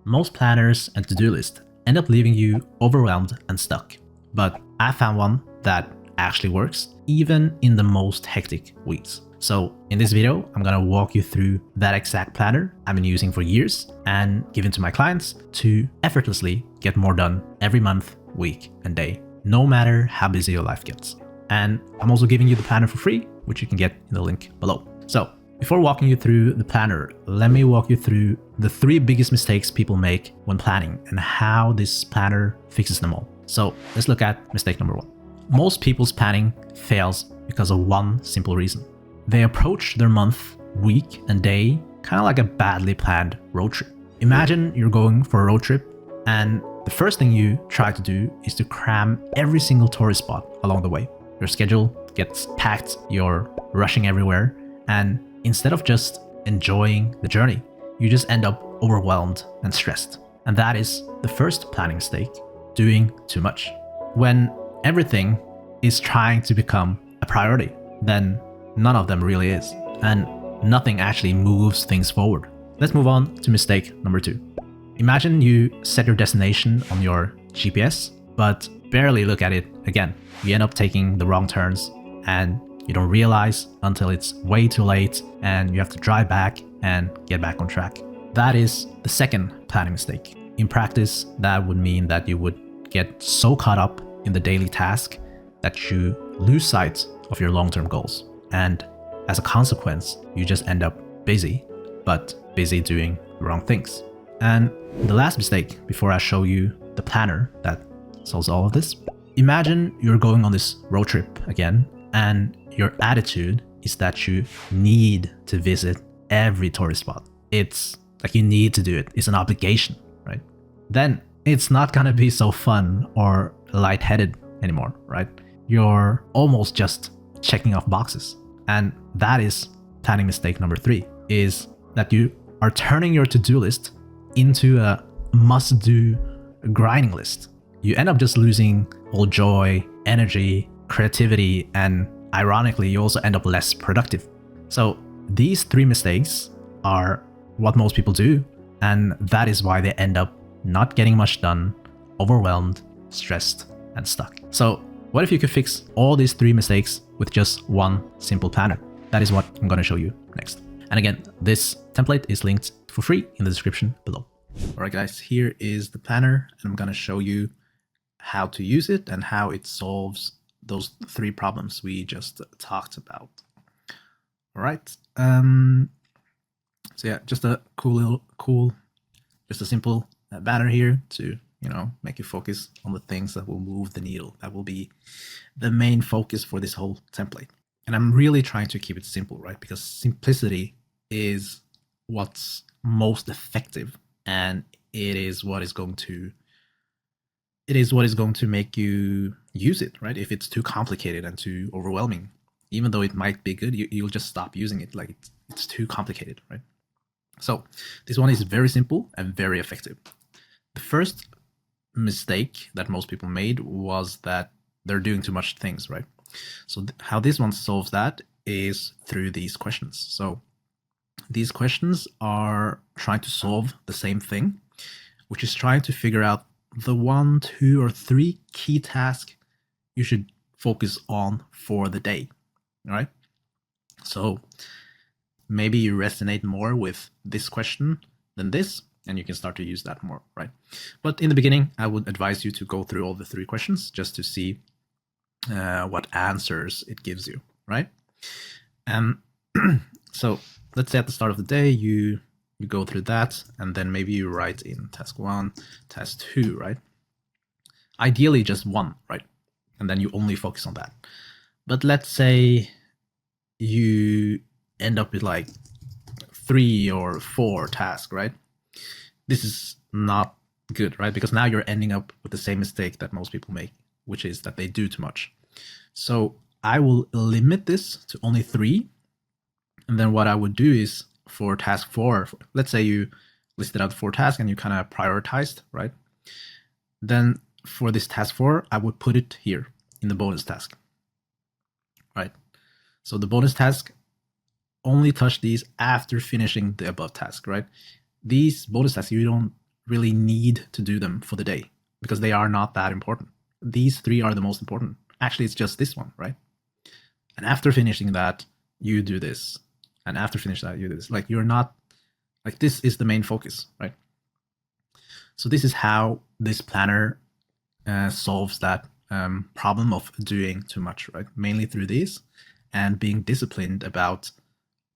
Most planners and to-do lists end up leaving you overwhelmed and stuck. But I found one that actually works, even in the most hectic weeks. So in this video, I'm gonna walk you through that exact planner I've been using for years and given to my clients to effortlessly get more done every month, week, and day, no matter how busy your life gets. And I'm also giving you the planner for free, which you can get in the link below. So before walking you through the planner, let me walk you through the 3 biggest mistakes people make when planning and how this planner fixes them all. So let's look at mistake number 1. Most people's planning fails because of one simple reason. They approach their month, week, and day kind of like a badly planned road trip. Imagine you're going for a road trip and the first thing you try to do is to cram every single tourist spot along the way. Your schedule gets packed, you're rushing everywhere, and instead of just enjoying the journey, you just end up overwhelmed and stressed. And that is the first planning mistake, doing too much. When everything is trying to become a priority, then none of them really is, and nothing actually moves things forward. Let's move on to mistake number 2. Imagine you set your destination on your GPS, but barely look at it again. You end up taking the wrong turns and you don't realize until it's way too late and you have to drive back and get back on track. That is the second planning mistake. In practice, that would mean that you would get so caught up in the daily task that you lose sight of your long-term goals. And as a consequence, you just end up busy, but busy doing the wrong things. And the last mistake, before I show you the planner that solves all of this, imagine you're going on this road trip again, and your attitude is that you need to visit every tourist spot. It's like you need to do it. It's an obligation, right? Then it's not gonna be so fun or lightheaded anymore, right? You're almost just checking off boxes. And that is planning mistake number 3, is that you are turning your to-do list into a must-do grinding list. You end up just losing all joy, energy, creativity, and ironically, you also end up less productive. So these 3 mistakes are what most people do, and that is why they end up not getting much done, overwhelmed, stressed, and stuck. So what if you could fix all these 3 mistakes with just one simple planner? That is what I'm going to show you next. And again, this template is linked for free in the description below. All right, guys, here is the planner, and I'm going to show you how to use it and how it solves those 3 problems we just talked about. All right. So yeah, just a just a simple banner here to, make you focus on the things that will move the needle. That will be the main focus for this whole template. And I'm really trying to keep it simple, right? Because simplicity is what's most effective, and it is what is going to make you use it, right? If it's too complicated and too overwhelming, even though it might be good, you'll just stop using it. Like it's too complicated, right? So this one is very simple and very effective. The first mistake that most people made was that they're doing too much things, right? So how this one solves that is through these questions. So these questions are trying to solve the same thing, which is trying to figure out the 1, 2, or 3 key tasks you should focus on for the day. All right. So maybe you resonate more with this question than this, and you can start to use that more, right? But in the beginning, I would advise you to go through all the 3 questions just to see what answers it gives you, right? So let's say at the start of the day, you go through that, and then maybe you write in task 1, task 2, right? Ideally just 1, right? And then you only focus on that. But let's say you end up with like 3 or 4 tasks, right? This is not good, right? Because now you're ending up with the same mistake that most people make, which is that they do too much. So I will limit this to only 3. And then what I would do is for task 4, let's say you listed out 4 tasks and you kind of prioritized, right? Then for this task 4, I would put it here in the bonus task, right? So the bonus task, only touch these after finishing the above task, right? These bonus tasks, you don't really need to do them for the day because they are not that important. These 3 are the most important. Actually, it's just this one, right? And after finishing that, you do this. And after finishing that, you do this. Like, you're not, like, this is the main focus, right? So this is how this planner solves that problem of doing too much, right? Mainly through these and being disciplined about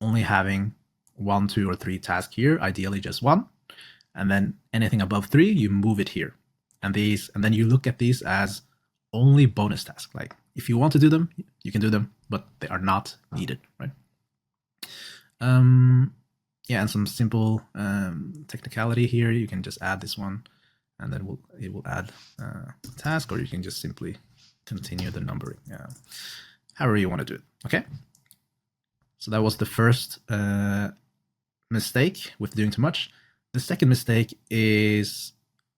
only having 1, 2, or 3 tasks here, ideally just 1. And then anything above 3, you move it here. And then you look at these as only bonus tasks. Like, if you want to do them, you can do them, but they are not needed, right? Yeah, and some simple technicality here. You can just add this one, and then it will add a task, or you can just simply continue the numbering, however you want to do it. Okay. So that was the first mistake with doing too much. The second mistake is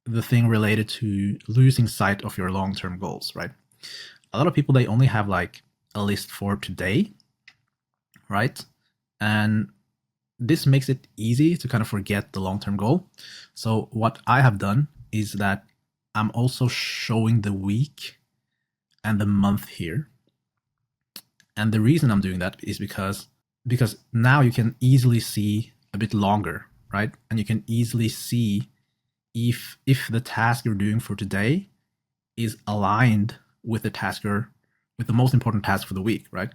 the thing related to losing sight of your long-term goals, right? A lot of people, they only have like a list for today, right? And this makes it easy to kind of forget the long-term goal. So what I have done is that I'm also showing the week and the month here. And the reason I'm doing that is because now you can easily see a bit longer, right? And you can easily see if the task you're doing for today is aligned with the most important task for the week, right?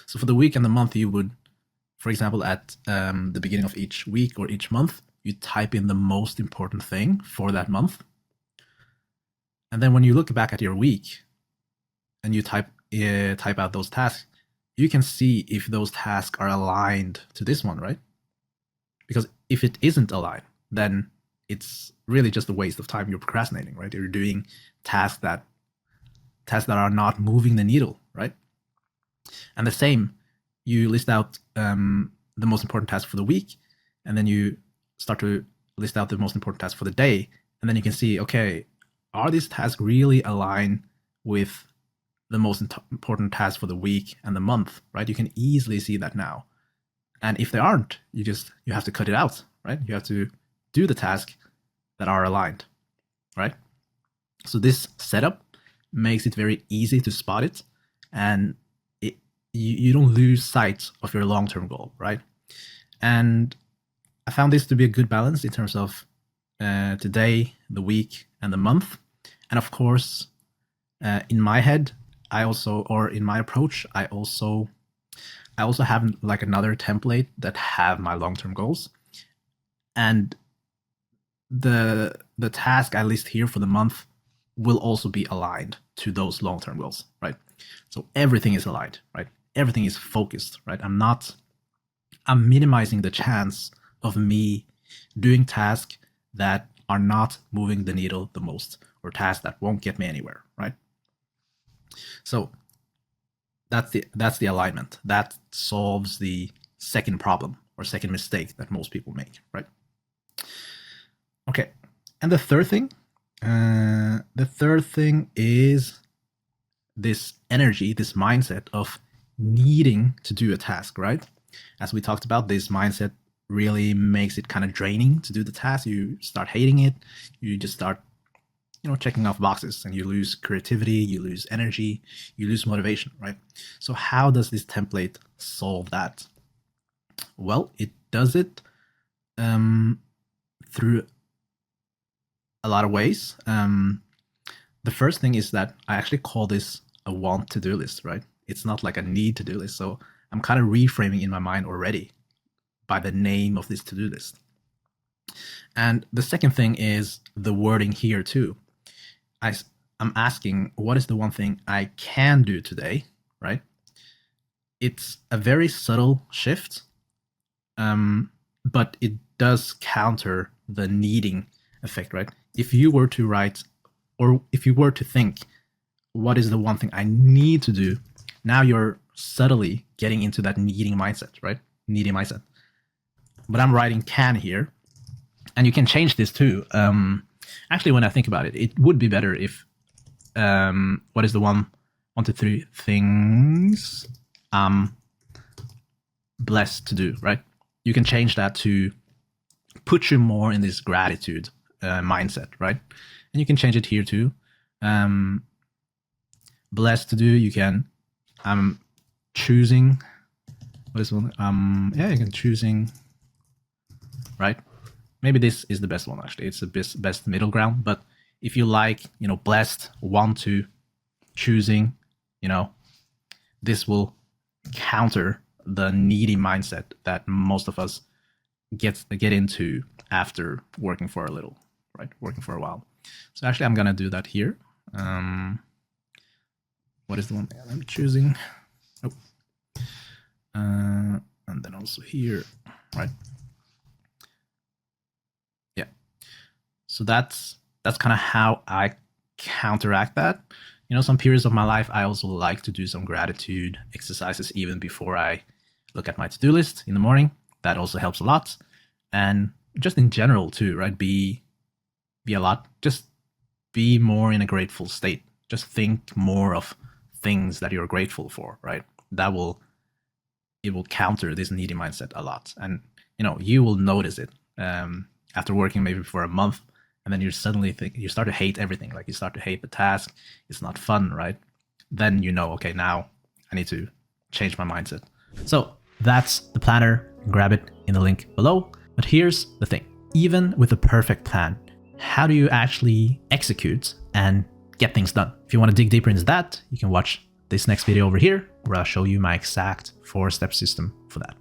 So for the week and the month, you would, for example, at the beginning of each week or each month, you type in the most important thing for that month. And then when you look back at your week and you type out those tasks, you can see if those tasks are aligned to this one, right? Because if it isn't aligned, then it's really just a waste of time. You're procrastinating, right? You're doing tasks that are not moving the needle, right? And the same, you list out the most important task for the week, and then you start to list out the most important task for the day, and then you can see, okay, are these tasks really aligned with the most important task for the week and the month, right? You can easily see that now. And if they aren't, you have to cut it out, right? You have to do the tasks that are aligned, right? So this setup makes it very easy to spot it, and you don't lose sight of your long-term goal, right? And I found this to be a good balance in terms of today, the week, and the month. And of course, in my head, in my approach, I also have like another template that have my long-term goals, and the task I list here for the month will also be aligned to those long-term goals, right? So everything is aligned, right? Everything is focused, right? I'm minimizing the chance of me doing tasks that are not moving the needle the most, or tasks that won't get me anywhere, right? So that's the alignment. That solves the second problem or second mistake that most people make, right? Okay, and the third thing is this energy, this mindset of needing to do a task, right? As we talked about, this mindset really makes it kind of draining to do the task. You start hating it. You just start, checking off boxes, and you lose creativity, you lose energy, you lose motivation, right? So how does this template solve that? Well, it does it through a lot of ways. The first thing is that I actually call this a want to-do list, right? It's not like a need to-do list. So I'm kind of reframing in my mind already by the name of this to-do list. And the second thing is the wording here too. I'm asking, what is the one thing I can do today, right? It's a very subtle shift, but it does counter the needing effect, right? If you were to write, or if you were to think, what is the one thing I need to do? Now you're subtly getting into that needing mindset, right? Needy mindset. But I'm writing can here, and you can change this too. Actually, when I think about it, it would be better if what is the one to three things I'm blessed to do, right? You can change that to put you more in this gratitude mindset, right? And you can change it here too. Blessed to do, you can choosing what is one? Yeah, you can choosing, right? Maybe this is the best one actually. It's the best middle ground. But if you like, you know, blessed, want to, choosing, you know, this will counter the needy mindset that most of us get into after working for a little, right? Working for a while. So actually, I'm gonna do that here. What is the one I'm choosing? Oh, and then also here, right? Yeah. So that's kind of how I counteract that. You know, some periods of my life, I also like to do some gratitude exercises even before I look at my to-do list in the morning. That also helps a lot. And just in general too, right? Be just be more in a grateful state. Just think more of things that you're grateful for, right? It will counter this needy mindset a lot. And, you know, you will notice it after working maybe for a month. And then you suddenly you start to hate everything. Like you start to hate the task. It's not fun, right? Then you know, okay, now I need to change my mindset. So that's the planner. Grab it in the link below. But here's the thing. Even with a perfect plan, how do you actually execute and get things done? If you want to dig deeper into that, you can watch this next video over here where I'll show you my exact 4-step system for that.